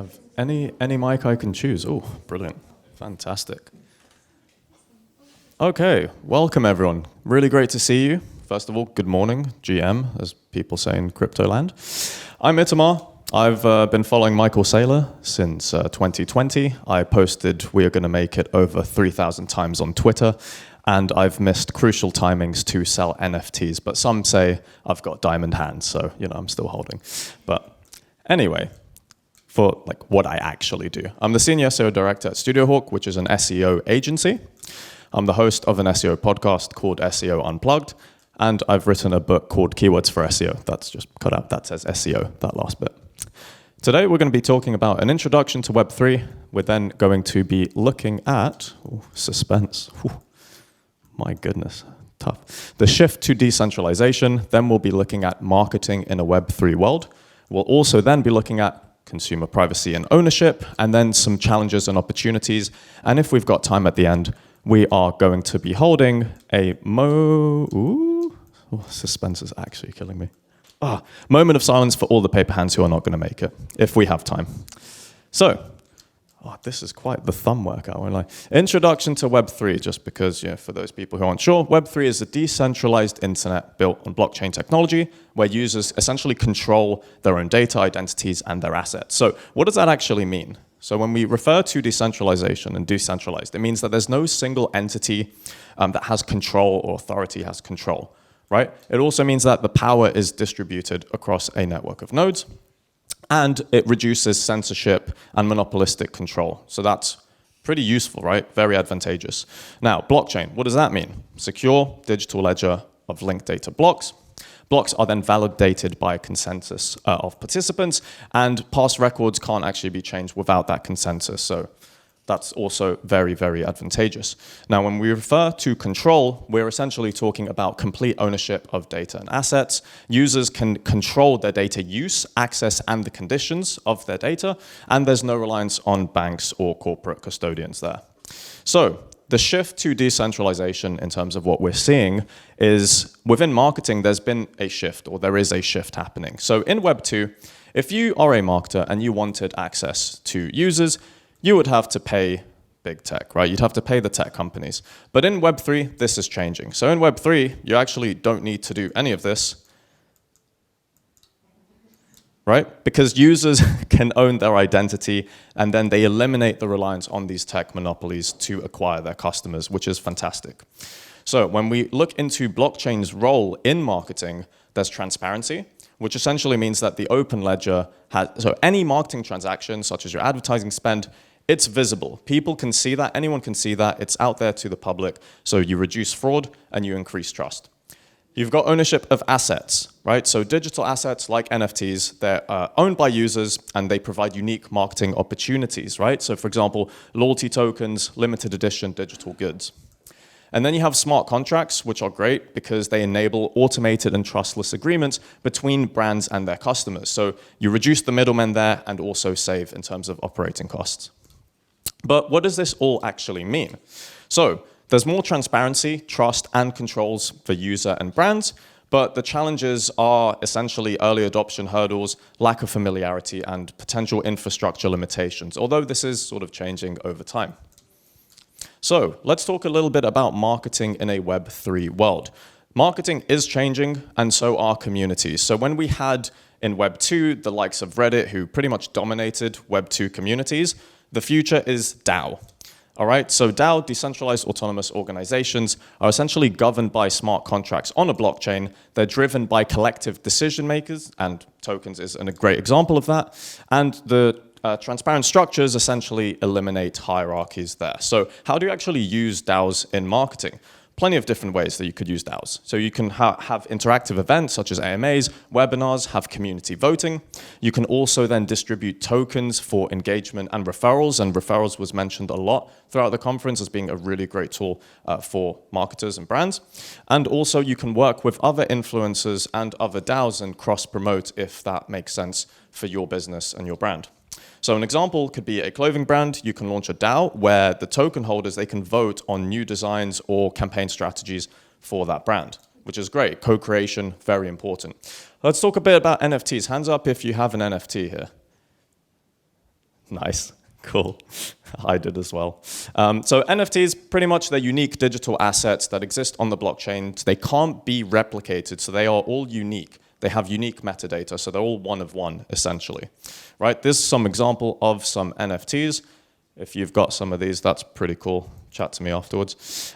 have any mic I can choose. Oh, brilliant. Fantastic. Okay, welcome everyone. Really great to see you. First of all, good morning, GM, as people say in crypto land. I'm Itamar. I've been following Michael Saylor since 2020. I posted "We are going to make it" over 3,000 times on Twitter, and I've missed crucial timings to sell NFTs, but some say I've got diamond hands, so I'm still holding. But anyway, for what I actually do. I'm the Senior SEO Director at Studio Hawk, which is an SEO agency. I'm the host of an SEO podcast called SEO Unplugged, and I've written a book called Keywords for SEO. That's just cut out, that says SEO, that last bit. Today we're going to be talking about an introduction to Web3. We're then going to be looking at, suspense, my goodness, tough. The shift to decentralization. Then we'll be looking at marketing in a Web3 world. We'll also then be looking at consumer privacy and ownership, and then some challenges and opportunities. And if we've got time at the end, we are going to be holding a suspense is actually killing me. Moment of silence for all the paper hands who are not going to make it, if we have time. So, this is quite the thumb workout, won't I? Introduction to Web3, just because, for those people who aren't sure, Web3 is a decentralized internet built on blockchain technology, where users essentially control their own data, identities, and their assets. So, what does that actually mean? So when we refer to decentralization and decentralized, it means that there's no single entity that has control or authority has control. Right? It also means that the power is distributed across a network of nodes, and it reduces censorship and monopolistic control. So that's pretty useful, right? Very advantageous. Now, blockchain, what does that mean? Secure digital ledger of linked data blocks. Blocks are then validated by a consensus of participants, and past records can't actually be changed without that consensus. So that's also very, very advantageous. Now, when we refer to control, we're essentially talking about complete ownership of data and assets. Users can control their data use, access, and the conditions of their data, and there's no reliance on banks or corporate custodians there. So the shift to decentralization in terms of what we're seeing is within marketing, there's been a shift, or there is a shift happening. So in Web 2, if you are a marketer and you wanted access to users, you would have to pay big tech, right? You'd have to pay the tech companies. But in Web3, this is changing. So in Web3, you actually don't need to do any of this, right? Because users can own their identity, and then they eliminate the reliance on these tech monopolies to acquire their customers, which is fantastic. So when we look into blockchain's role in marketing, there's transparency, which essentially means that the open ledger has, so any marketing transaction, such as your advertising spend, it's visible. People can see that, anyone can see that, it's out there to the public, so you reduce fraud and you increase trust. You've got ownership of assets, right? So digital assets like NFTs, they're owned by users and they provide unique marketing opportunities, right? So for example, loyalty tokens, limited edition digital goods. And then you have smart contracts, which are great because they enable automated and trustless agreements between brands and their customers. So you reduce the middlemen there and also save in terms of operating costs. But what does this all actually mean? So there's more transparency, trust, and controls for user and brands, but the challenges are essentially early adoption hurdles, lack of familiarity, and potential infrastructure limitations, although this is sort of changing over time. So let's talk a little bit about marketing in a Web3 world. Marketing is changing, and so are communities. So when we had in Web 2 the likes of Reddit, who pretty much dominated Web 2 communities, the future is DAO. All right, so DAO, decentralized autonomous organizations, are essentially governed by smart contracts on a blockchain. They're driven by collective decision makers, and tokens is a great example of that. And the transparent structures essentially eliminate hierarchies there. So how do you actually use DAOs in marketing? Plenty of different ways that you could use DAOs. So you can have interactive events such as AMAs, webinars, have community voting. You can also then distribute tokens for engagement and referrals was mentioned a lot throughout the conference as being a really great tool for marketers and brands. And also you can work with other influencers and other DAOs and cross-promote if that makes sense for your business and your brand. So an example could be a clothing brand. You can launch a DAO where the token holders, they can vote on new designs or campaign strategies for that brand, which is great. Co-creation, very important. Let's talk a bit about NFTs. Hands up if you have an NFT here. Nice. Cool. I did as well. So NFTs, pretty much they're unique digital assets that exist on the blockchain. They can't be replicated, so they are all unique. They have unique metadata, so they're all one of one, essentially. Right? This is some example of some NFTs. If you've got some of these, that's pretty cool. Chat to me afterwards.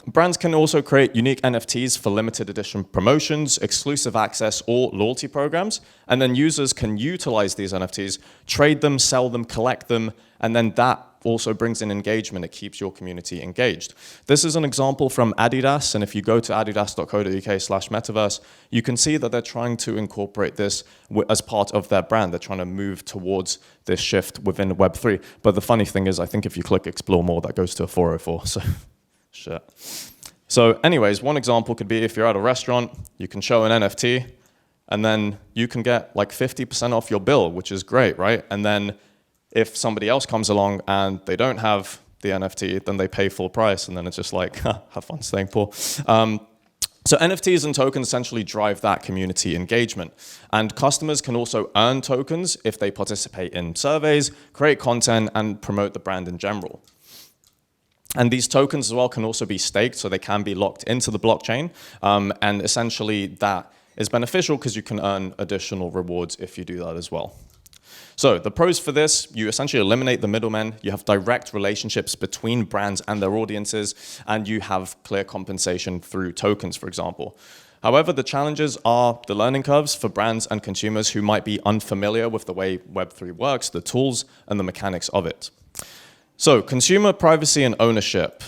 Brands can also create unique NFTs for limited edition promotions, exclusive access, or loyalty programs. And then users can utilize these NFTs, trade them, sell them, collect them, and then that also brings in engagement. It keeps your community engaged. This is an example from Adidas, and if you go to adidas.co.uk/metaverse, you can see that they're trying to incorporate this as part of their brand. They're trying to move towards this shift within Web3. But the funny thing is, I think if you click explore more, that goes to a 404, so shit. So anyways, one example could be if you're at a restaurant, you can show an NFT, and then you can get like 50% off your bill, which is great, right? And then if somebody else comes along and they don't have the NFT, then they pay full price, and then it's just like, have fun staying poor. So NFTs and tokens essentially drive that community engagement. And customers can also earn tokens if they participate in surveys, create content, and promote the brand in general. And these tokens as well can also be staked, so they can be locked into the blockchain. And essentially that is beneficial because you can earn additional rewards if you do that as well. So the pros for this, you essentially eliminate the middlemen, you have direct relationships between brands and their audiences, and you have clear compensation through tokens, for example. However, the challenges are the learning curves for brands and consumers who might be unfamiliar with the way Web3 works, the tools, and the mechanics of it. So consumer privacy and ownership,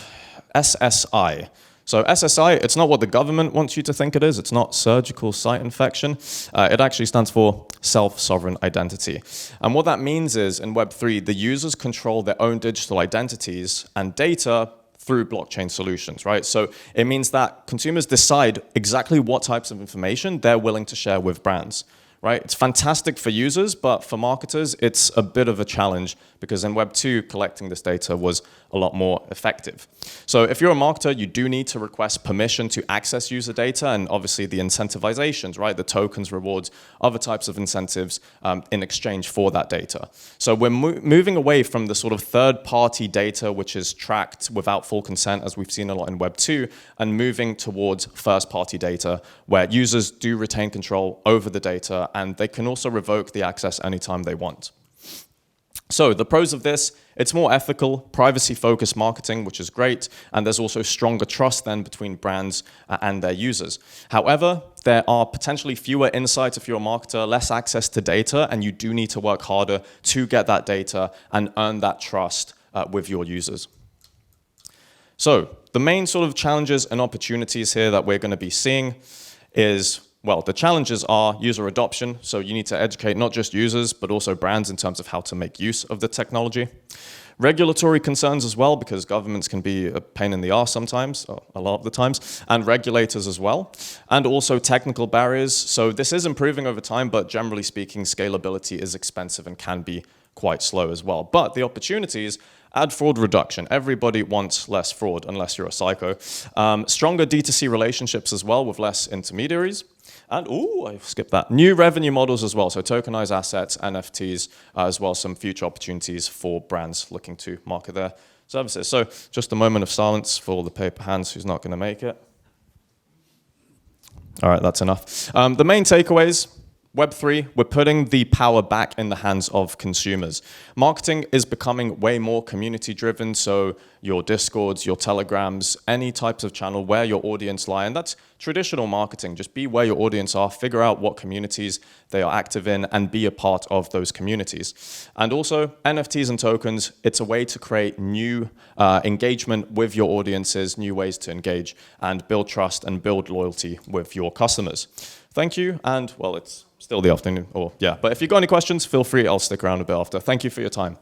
SSI. So SSI, it's not what the government wants you to think it is. It's not surgical site infection. It actually stands for self-sovereign identity. And what that means is, in Web3, the users control their own digital identities and data through blockchain solutions, right? So it means that consumers decide exactly what types of information they're willing to share with brands. Right? It's fantastic for users, but for marketers, it's a bit of a challenge because in Web 2, collecting this data was a lot more effective. So if you're a marketer, you do need to request permission to access user data and obviously the incentivizations, right? The tokens, rewards, other types of incentives in exchange for that data. So we're moving away from the sort of third-party data, which is tracked without full consent, as we've seen a lot in Web 2, and moving towards first-party data, where users do retain control over the data, and they can also revoke the access anytime they want. So the pros of this, it's more ethical, privacy-focused marketing, which is great, and there's also stronger trust then between brands and their users. However, there are potentially fewer insights if you're a marketer, less access to data, and you do need to work harder to get that data and earn that trust with your users. So the main sort of challenges and opportunities here that we're going to be seeing is, well, the challenges are user adoption, so you need to educate not just users, but also brands in terms of how to make use of the technology. Regulatory concerns as well, because governments can be a pain in the arse sometimes, or a lot of the times, and regulators as well. And also technical barriers, so this is improving over time, but generally speaking, scalability is expensive and can be quite slow as well. But the opportunities, add fraud reduction. Everybody wants less fraud, unless you're a psycho. Stronger D2C relationships as well, with less intermediaries. And, I skipped that. New revenue models as well, so tokenized assets, NFTs, as well as some future opportunities for brands looking to market their services. So just a moment of silence for the paper hands who's not going to make it. All right, that's enough. The main takeaways. Web3, we're putting the power back in the hands of consumers. Marketing is becoming way more community-driven, so your Discords, your Telegrams, any types of channel where your audience lie, and that's traditional marketing. Just be where your audience are, figure out what communities they are active in, and be a part of those communities. And also, NFTs and tokens, it's a way to create new engagement with your audiences, new ways to engage, and build trust and build loyalty with your customers. Thank you, and, well, it's still the afternoon, but if you've got any questions, feel free, I'll stick around a bit after. Thank you for your time.